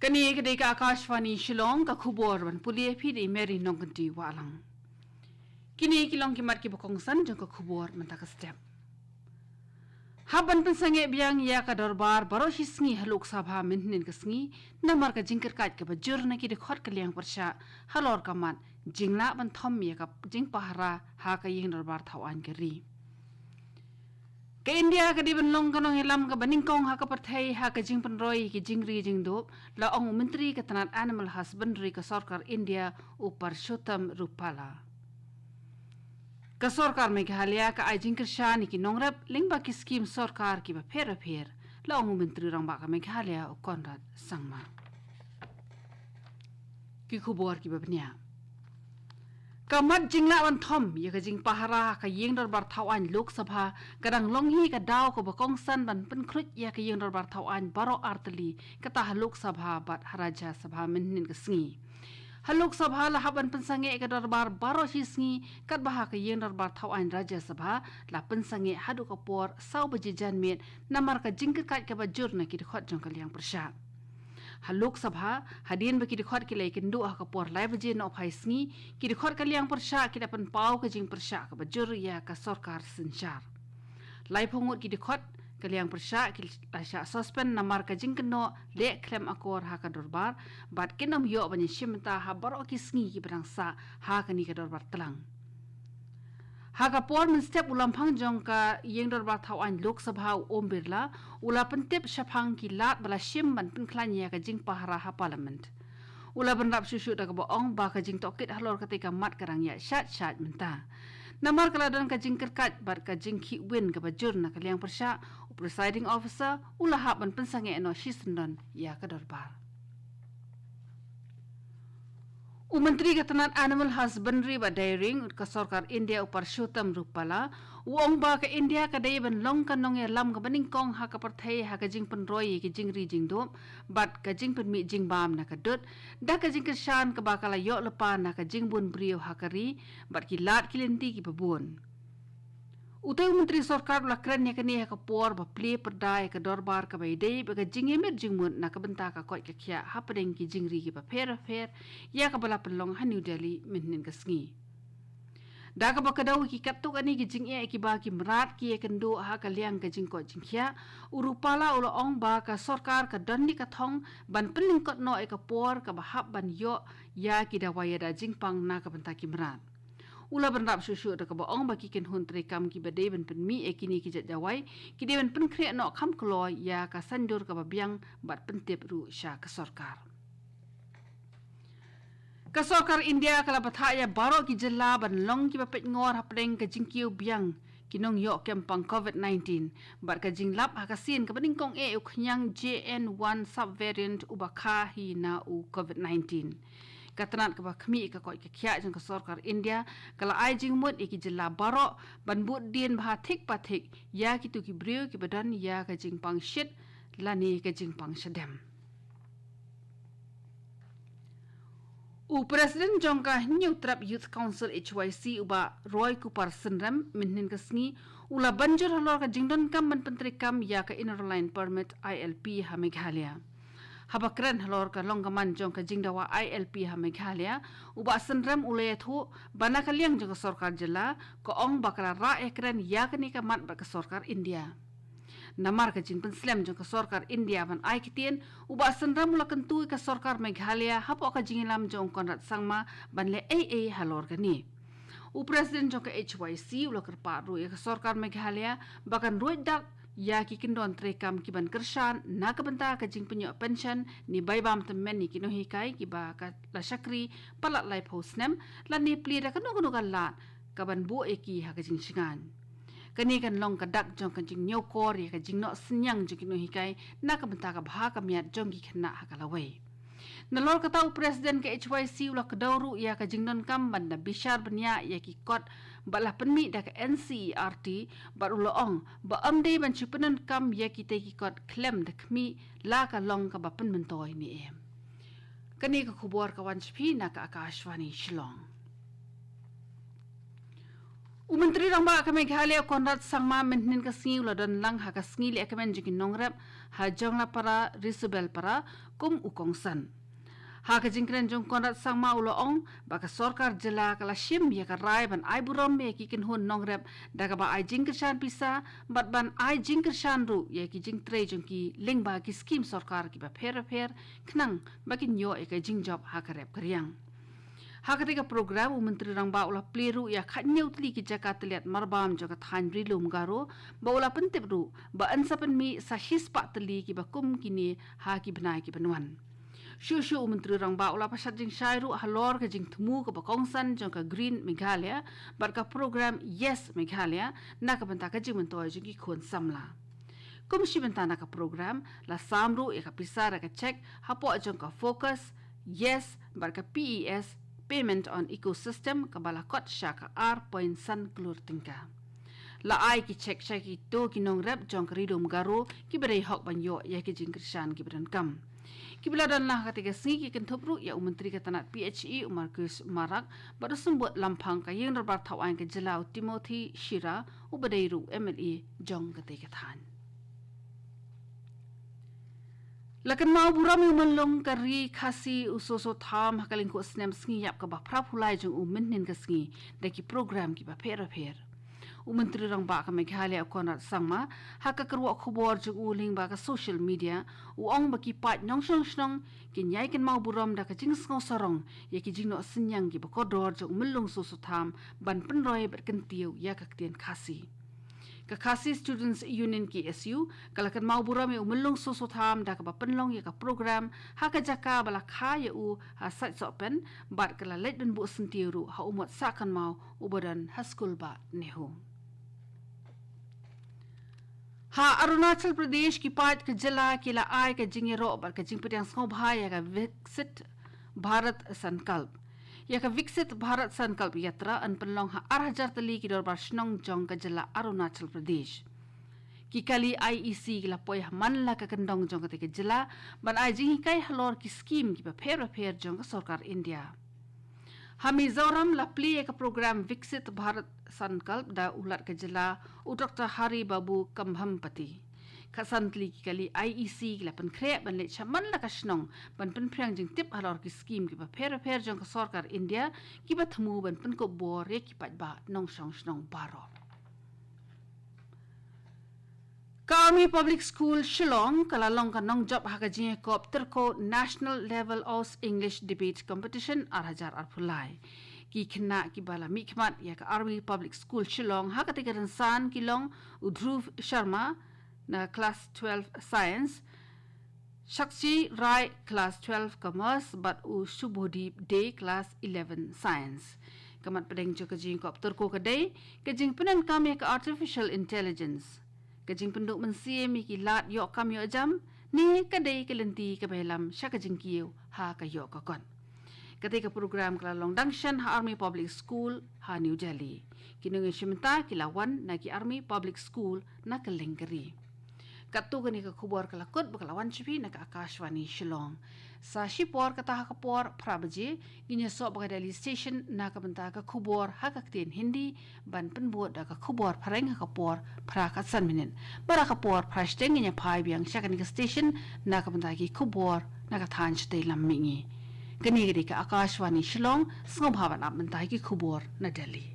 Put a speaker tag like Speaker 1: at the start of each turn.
Speaker 1: Kani kedai ka AKASHVANI Shillong ka khubor ban pulia phi di meri nongkanti walang. Kini kilong kimat ki bokongsan jong ka khubor manta ka step. Haban pensange biang ya ka dorbar baro hisngi haluk sabha minnin ka sngi namar ka jingkar kat ka bajur na ki de khot ka liang persha halor ka mat jingla ban thom ya ka jing pahara ha ka ying dorbar thawan ka ri. Ke India ka di benlong kanong hilam ka baningkong ha ka parthai ha ka jing penroi ki jingri jingdop la ong menteri ka tanat animal husbandry ka sarkar India upar Shotam Rupala. Ka sarkar Meghalaya ka ay jingkir sha ni ki nongrap lingba ki skim sarkar ki ba pher la ong menteri rang ba ka Meghalaya o Conrad Sangma. Ki khubor ki ba bnya. Kamat jingla wan thom ya ka jing pahara ka yeng dorbar thawan lok sabha kadang longhi ka daw ko bakong san ban pen khrut ya ka yeng dorbar thawan baro artali ka ta lok sabha bat haraja sabha minnin ka sngi halok sabha la haban pensange ka dorbar baro hisngi kat baha ka yeng dorbar thawan raja sabha la pensange hadu ka por sau baji janmet namar ka jingkir kat ka bajur na ki khot jong ka liang persha halok sabha hadin baki dikhot ki laikin do ka por lai baje no phai sngi ki dikhot ka liang persha ki dapan pau ka jing persha ka bajur ya ka sarkar sinchar lai phongot ki dikhot ka liang persha ki lasha suspend namar ka jing kno le klem akor ha ka dorbar bat kinam yo bani shimta ha baro ki sngi ki brangsa ha ka ni ka dorbar tlang Haga por min step ulam phang jong ka yeng dor ba thawan lok sabha om birla ula pentep shaphang ki lat bala shim ban pin khlanya ka jing pahara ha parliament ula ban rap shushu da ka ba ong ba ka jing tokit halor ka te ka mat karang ya shat menta namar kala dan ka jing kerkat bar ka jing khi win ka ba jur na ka liang persha presiding officer ula ha ban pensange no shisndon ya ka dor bar Menteri Ketanat Animal Husbandry ba Dairying ka sarkar India upar Shotam Rupala uong ba ka India ka dai ban long ka nong ya lam ka baningkong ha ka parthai ha ka jing penroi ki jingri jingdop bat ka jing penmi jing bam na ka dot da ka jing kesan ka bakala yo lepa na ka jing bun brio ha kari bat ki lat kilenti ki babun Utai menteri sarkar la kran ya kani ka por ba ple perdai ka dorbar ka bai dei ba ka jinge mer jingmun na ka benta ka koi ka khia ha padeng ki jingri ki ba fer ya ka bala pelong ha New Delhi minnin ka sngi da ka ba ka dau ki kat tu kani ki jing e ki ba ki mrat ki kendo ha ka liang ka jing ko jing khia urupala ulo ong ba ka sarkar ka dandi ka thong ban pening kot no e ka por ka ba hap ban yo ya ki da waya da jing pang na ka benta ki mrat Ula berap susu ada kaba ong bagi ken hun trekam ki bade ben pen mi ekini ki jat jawai ki dewen pen kre no kham klo ya ka sandur kaba biang bat pentep ru sha ka sarkar India kala batha ya baro ki jella ban long ki bapet ngor hapreng ka jingkiu biang kinong yo kempang COVID-19 bat ka jinglap ha ka sin ka baningkong e ukhyang JN1 subvariant ubakha hi na u COVID-19 Katanat ka ba khmi ka koi ka khya jang ka sarkar India kala ai jing mut ki jilla baro ban but din bha thik pathik ya ki tu ki brio ki badan ya ka jing pang shit lani ka jing pang shadam President jongka New Trap Youth Council HYC uba Roy Kupar Sinram minhin ka sngi ula banjur halor ka jingdon kam ban pentri kam ya ka inner line permit ILP ha Meghalaya Habakran halor ka longgaman jong ka jingdawa ILP ha Meghalaya uba Sinram ule thu bana ka liang jong ka sarkar jilla ko ong bakala ra ekran ya ka ni ka mat ba ka sarkar India Namar ka jing penslam jong ka sarkar India ban ai kitien uba Sinram ula kentu ka sarkar Meghalaya hapo ka jingilam jong Conrad Sangma ban le AA halor ka ni President jong ka HYC ula kerpa ru ka sarkar Meghalaya bakan ruit dak ya ki kindon trekam ki ban kersan na ka benta ka jing penyo pension ni baibam temen ni kinohi kai ki ba ka la shakri palat lai posnem la ni pli da kanu ka lat ka ban bu eki ha ka jing singan kani kan long ka dak jong ka jing nyokor ya ka jing no senyang jing kinohi kai na ka benta ka bha ka miat jong ki khna ha ka lawai Nalor ka tau Presiden ke HYC ula ka dauru ya ka jingdon kam banda bishar benya ya ki kot bala penmi da ka NCERT bar ula ong ba amde ban chupenan kam ya ki te ki kot klem da kmi la ka long ka ba pen mentoy ni em Kani ka khubor ka wan chpi na ka AKASHVANI Shillong Menteri Ramba ka Meghalaya Konrad Sangma menhin ka singi uladon lang ha ka singi le kamen jikin nongrep ha jongla para risubel para kum ukongsan. Ha ka jingkren jong Konrad Sangma uloong baka sorkar jela kala shim ya ka rai ban ai buram ya ki kin hun nongrep daga ba ai jingkershan pisa bat ban ai jingkershan ru ya ki jing tre jong ki ling ba ki skim sorkar ki ba pher knang ba kin yo e ka jing job ha ka rep kriang. Ha ketika program Menteri Rangba ulah peliru ya khatnya utli ki Jakarta liat marbam jaga than rilum garo ba ulah pentip ru ba ansapen mi sahis pak teli ki ba kum kini ha ki benai ki benuan. Shu Menteri Rangba ulah pasat jing syairu halor ke jing temu ke ba kongsan jang Green Meghalaya bar ka program Yes Meghalaya na ka benta ka jing mentoi jing ki khon samla. Kum shi benta na ka program la samru ya ka pisar ka check hapo jang ka focus Yes bar ka PES Payment on Ecosystem kabala kot syaka R. San Klur tingka. La ai ki cek ki to ki nong rep jong keridom garo ki berei hok banyo ya ki jingkrishan ki beran kam. Ki beladan lah ketika singi ki kentopru ya Menteri Ketanat PHE Marcus Marak baru sembut lampang ka yang derbar tawain ke Jelau Timothy Shira ubadairu MLA jong ketika tan. Lakan mau buram melong kari Khasi usoso tham hakalingko snem sngi yap ka ba prap hulai jong menhin ka sngi daki program ki ba pher. Menteri Rangba ka Meghalaya Konrad Sangma haka kerwa khobor jong uling ba ka social media ong ba ki pat nyong snong ki nyai kan mau buram da ka jing sngo sarong ya ki jing no sinyang ki ba kodor jong melong soso tham ban penroi berkentiu ya ka ktien Khasi. Ka Khasi Students Union KSU kalakan mau buram ya melong soso tham da ka ba penlong ya ka program ha ka jaka bala kha ya ha sat sopen bat kala let ben bu sentiru ha umot sakan mau ubadan haskul ba nehu. Ha Arunachal Pradesh ki pat ka jala kila ai ka jingero bar ka jingpetiang sngau bhai ya ka Viksit Bharat Sankalp. Ya ka Viksit Bharat Sankalp Yatra an penlong ha 8,000 tali ki dorbar snong jong ka jala Arunachal Pradesh. Ki kali IEC kila poi man la ka kendong jong ka jala ban ai jing kai halor ki scheme ki ba pher jong ka sarkar India. Ha Mizoram la pli ka program Viksit Bharat Sankalp da ulat ka jala Dr. Hari Babu Kambhampati. Kasantli ki kali IEC kila pen krep ban le chaman la ka snong ban pen phrang jing tip halor ki scheme ki ba pher jong ka sarkar India ki ba thmu ban pen ko bor ye ki pat ba nong snong baror. Army Public School Shillong kalalong ka nong job haka jing kop terko National Level of English Debate Competition arhajar arpulai. Ki kena ki bala mikmat ya ka Army Public School Shillong haka tigaran san kilong Udhruv Sharma na class 12 Science, Shakshi Rai class 12 Commerce but Shubhodip Day class 11 Science. Kamat pedeng jo ka jing kop terko ka day ka jing penan kami ka Artificial Intelligence. Kajing penduk mensie mi ki lat yok kam yok jam ni kadai kelenti ke belam sya kajing kiu ha ka yok ka kon. Ketika program kelalong dangshan ha Army Public School ha New Delhi. Kinung shimta kilawan na ki Army Public School na kelengkeri. Katu kani ka khubor kalakut bakalawan chipi na ka AKASHVANI Shillong. Sa shipor kata ha kapor prabaje ginya so baka Delhi station na ka benta ka khubor ha ka ktien Hindi ban penbuat da ka khubor pareng ha kapor pra ka san minin. Bara kapor prashteng ginya pai biang syakani ka station na ka benta ki khubor na ka than chte lam mingi. Kani gadi ka AKASHVANI Shillong sngobhawan ap benta ki khubor na Delhi.